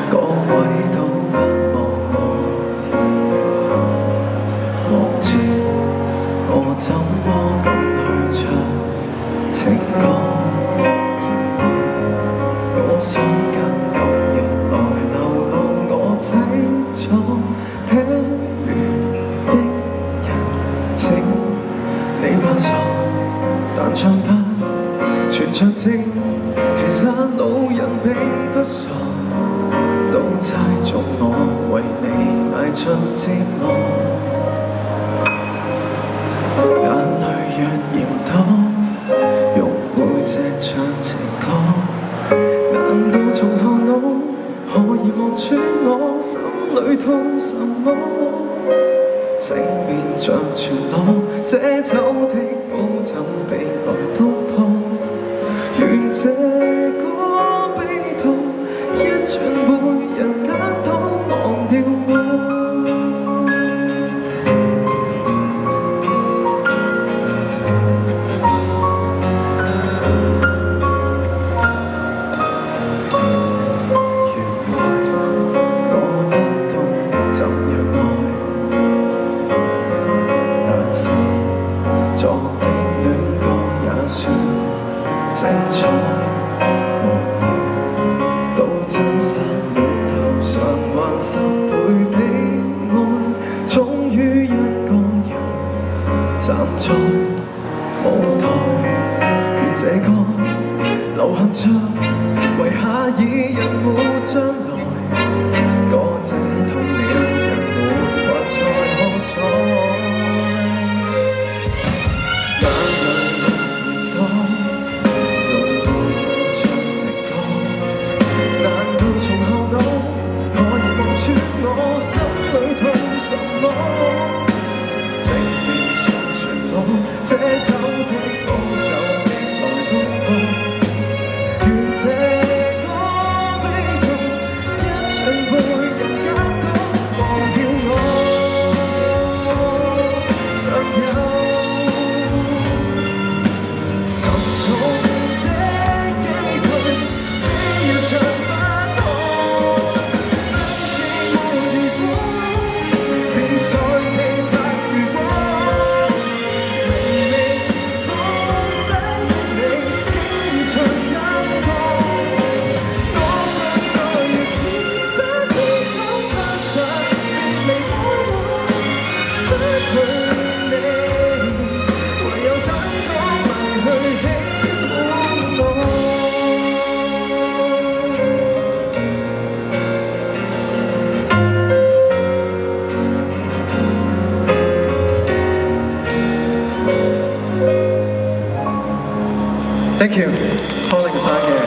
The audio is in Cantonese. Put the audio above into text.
各位都不望我，望住我怎麼敢去唱情歌？然而我心間今日來流露我凄楚聽雨的人情，你怕傻，但唱不全場靜。其實路人並不傻，都猜中我為你捱盡折磨。眼淚若嫌多，用背脊唱情歌。難道從後腦可以望穿我心裏痛什麼？正面像全裸，這酒的保證被來突破。願這個悲痛一場每人間都忘掉我。原來我不懂怎樣愛，但是作的戀歌也算精彩。無言到真實戀後，償還10倍悲哀。終於一個人站在舞台，願這歌流行着，為下一人沒將來。歌這痛了人沒法再喝彩。我心裏痛什麼？正面像全裸，這酒的保就別來突破。願這個悲痛一場每人間都忘掉我。尚有沉重的幾句，非要唱不可。Thank you，Calling Sign here。